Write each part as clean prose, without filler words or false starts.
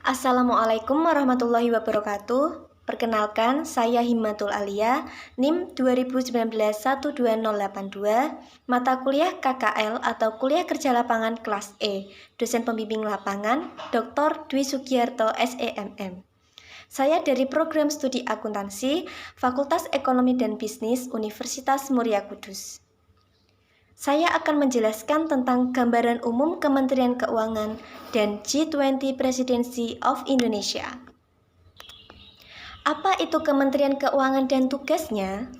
Assalamualaikum warahmatullahi wabarakatuh. Perkenalkan, saya Himmatul Alia, NIM 2019-12082, mata kuliah KKL atau Kuliah Kerja Lapangan kelas E, dosen pembimbing lapangan, Dr. Dwi Sugiyarto SEMM. Saya dari Program Studi Akuntansi, Fakultas Ekonomi dan Bisnis, Universitas Muria Kudus. Saya akan menjelaskan tentang gambaran umum Kementerian Keuangan dan G20 Presidency of Indonesia. Apa itu Kementerian Keuangan dan tugasnya?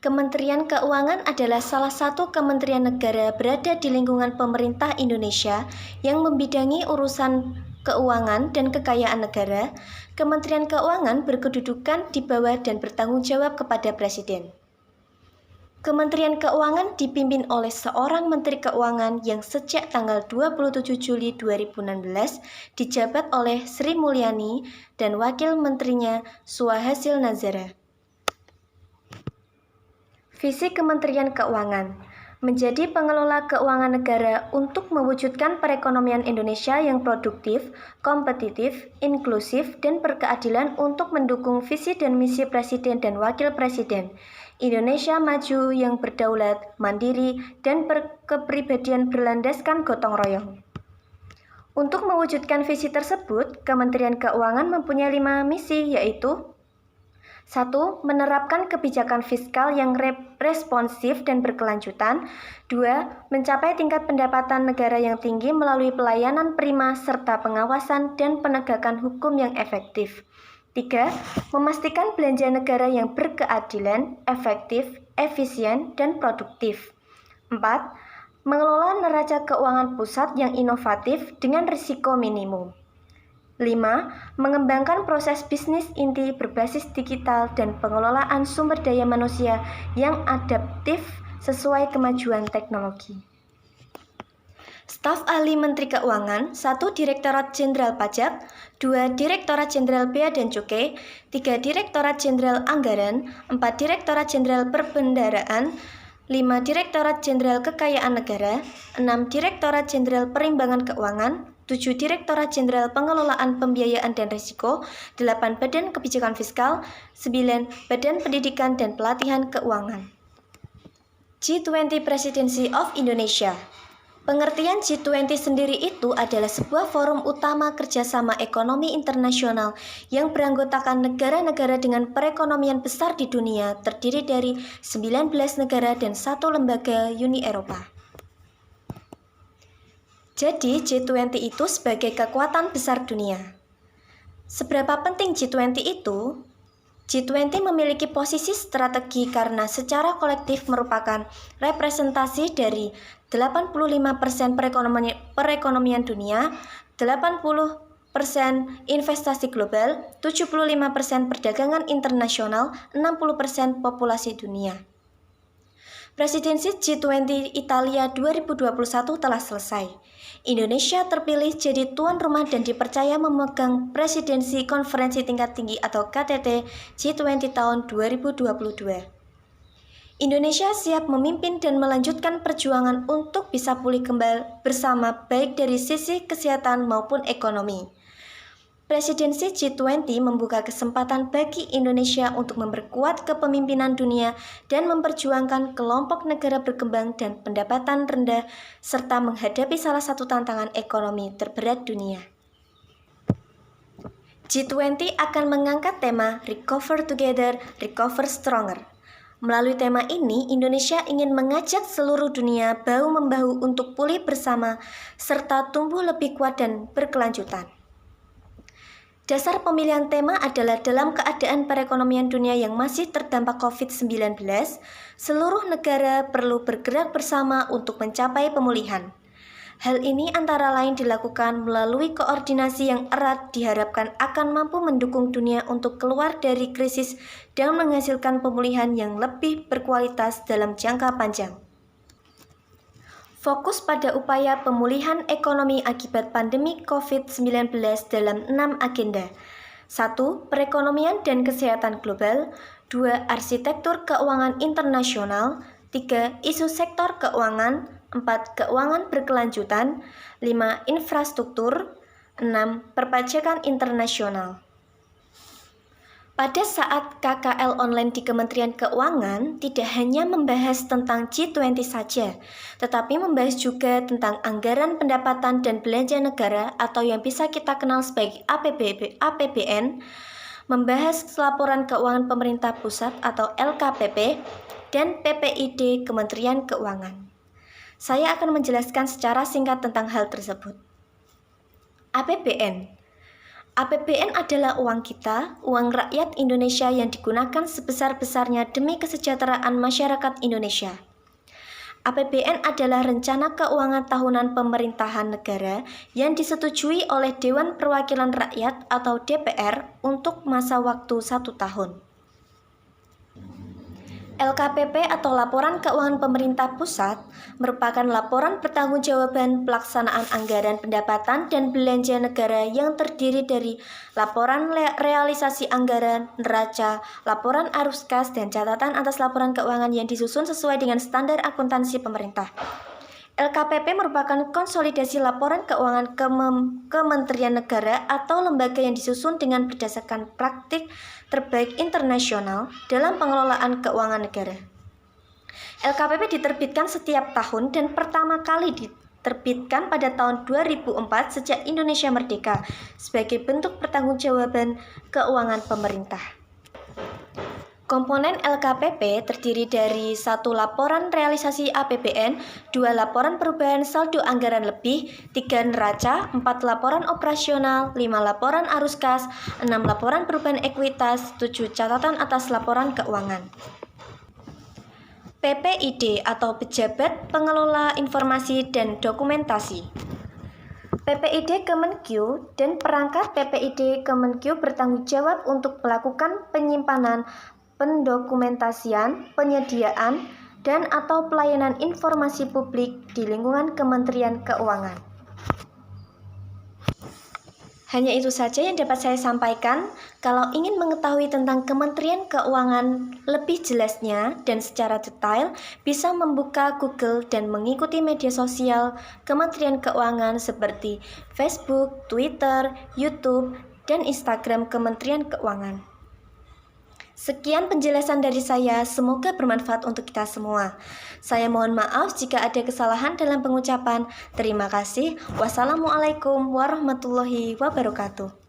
Kementerian Keuangan adalah salah satu kementerian negara berada di lingkungan pemerintah Indonesia yang membidangi urusan keuangan dan kekayaan negara. Kementerian Keuangan berkedudukan di bawah dan bertanggung jawab kepada Presiden. Kementerian Keuangan dipimpin oleh seorang Menteri Keuangan yang sejak tanggal 27 Juli 2016 dijabat oleh Sri Mulyani dan Wakil Menterinya Suhasil Nazara. Visi Kementerian Keuangan menjadi pengelola keuangan negara untuk mewujudkan perekonomian Indonesia yang produktif, kompetitif, inklusif, dan berkeadilan untuk mendukung visi dan misi Presiden dan Wakil Presiden. Indonesia maju yang berdaulat, mandiri, dan berkepribadian berlandaskan gotong royong. Untuk mewujudkan visi tersebut, Kementerian Keuangan mempunyai 5 misi, yaitu 1. Menerapkan kebijakan fiskal yang responsif dan berkelanjutan. 2. Mencapai tingkat pendapatan negara yang tinggi melalui pelayanan prima serta pengawasan dan penegakan hukum yang efektif. 3. Memastikan belanja negara yang berkeadilan, efektif, efisien, dan produktif. 4. Mengelola neraca keuangan pusat yang inovatif dengan risiko minimum. 5. Mengembangkan proses bisnis inti berbasis digital dan pengelolaan sumber daya manusia yang adaptif sesuai kemajuan teknologi. Staf Ahli Menteri Keuangan, 1. Direktorat Jenderal Pajak, 2. Direktorat Jenderal Bea dan Cukai, 3. Direktorat Jenderal Anggaran, 4. Direktorat Jenderal Perbendaharaan, 5. Direktorat Jenderal Kekayaan Negara, 6. Direktorat Jenderal Perimbangan Keuangan, 7. Direktorat Jenderal Pengelolaan Pembiayaan dan Risiko, 8. Badan Kebijakan Fiskal, 9. Badan Pendidikan dan Pelatihan Keuangan. G20 Presidency of Indonesia. Pengertian G20 sendiri itu adalah sebuah forum utama kerjasama ekonomi internasional yang beranggotakan negara-negara dengan perekonomian besar di dunia, terdiri dari 19 negara dan 1 lembaga Uni Eropa. Jadi G20 itu sebagai kekuatan besar dunia. Seberapa penting G20 itu? G20 memiliki posisi strategi karena secara kolektif merupakan representasi dari 85% perekonomian dunia, 80% investasi global, 75% perdagangan internasional, 60% populasi dunia. Presidensi G20 Italia 2021 telah selesai. Indonesia terpilih jadi tuan rumah dan dipercaya memegang presidensi konferensi tingkat tinggi atau KTT G20 tahun 2022. Indonesia siap memimpin dan melanjutkan perjuangan untuk bisa pulih kembali bersama baik dari sisi kesehatan maupun ekonomi. Presidensi G20 membuka kesempatan bagi Indonesia untuk memperkuat kepemimpinan dunia dan memperjuangkan kelompok negara berkembang dan pendapatan rendah serta menghadapi salah satu tantangan ekonomi terberat dunia. G20 akan mengangkat tema Recover Together, Recover Stronger. Melalui tema ini, Indonesia ingin mengajak seluruh dunia bahu-membahu untuk pulih bersama serta tumbuh lebih kuat dan berkelanjutan. Dasar pemilihan tema adalah dalam keadaan perekonomian dunia yang masih terdampak COVID-19, seluruh negara perlu bergerak bersama untuk mencapai pemulihan. Hal ini antara lain dilakukan melalui koordinasi yang erat diharapkan akan mampu mendukung dunia untuk keluar dari krisis dan menghasilkan pemulihan yang lebih berkualitas dalam jangka panjang. Fokus pada upaya pemulihan ekonomi akibat pandemi COVID-19 dalam 6 agenda. 1. Perekonomian dan kesehatan global. 2. Arsitektur keuangan internasional. 3. Isu sektor keuangan. 4. Keuangan berkelanjutan. 5. Infrastruktur. 6. Perpajakan internasional. Pada saat KKL online di Kementerian Keuangan tidak hanya membahas tentang G20 saja, tetapi membahas juga tentang anggaran pendapatan dan belanja negara atau yang bisa kita kenal sebagai APBN, membahas laporan keuangan pemerintah pusat atau LKPP, dan PPID Kementerian Keuangan. Saya akan menjelaskan secara singkat tentang hal tersebut. APBN. APBN adalah uang kita, uang rakyat Indonesia yang digunakan sebesar-besarnya demi kesejahteraan masyarakat Indonesia. APBN adalah rencana keuangan tahunan pemerintahan negara yang disetujui oleh Dewan Perwakilan Rakyat atau DPR untuk masa waktu 1 tahun. LKPP atau Laporan Keuangan Pemerintah Pusat merupakan laporan pertanggungjawaban pelaksanaan anggaran pendapatan dan belanja negara yang terdiri dari laporan realisasi anggaran, neraca, laporan arus kas, dan catatan atas laporan keuangan yang disusun sesuai dengan standar akuntansi pemerintah. LKPP merupakan konsolidasi laporan keuangan Kementerian Negara atau lembaga yang disusun dengan berdasarkan praktik terbaik internasional dalam pengelolaan keuangan negara. LKPP diterbitkan setiap tahun dan pertama kali diterbitkan pada tahun 2004 sejak Indonesia merdeka sebagai bentuk pertanggungjawaban keuangan pemerintah. Komponen LKPP terdiri dari 1 laporan realisasi APBN, 2 laporan perubahan saldo anggaran lebih, 3 neraca, 4 laporan operasional, 5 laporan arus kas, 6 laporan perubahan ekuitas, 7 catatan atas laporan keuangan. PPID atau Pejabat Pengelola Informasi dan Dokumentasi. PPID Kemenkyu dan perangkat PPID Kemenkyu bertanggung jawab untuk melakukan penyimpanan, pendokumentasian, penyediaan, dan atau pelayanan informasi publik di lingkungan Kementerian Keuangan. Hanya itu saja yang dapat saya sampaikan. Kalau ingin mengetahui tentang Kementerian Keuangan lebih jelasnya dan secara detail, bisa membuka Google dan mengikuti media sosial Kementerian Keuangan seperti Facebook, Twitter, YouTube, dan Instagram Kementerian Keuangan. Sekian penjelasan dari saya, semoga bermanfaat untuk kita semua. Saya mohon maaf jika ada kesalahan dalam pengucapan. Terima kasih. Wassalamualaikum warahmatullahi wabarakatuh.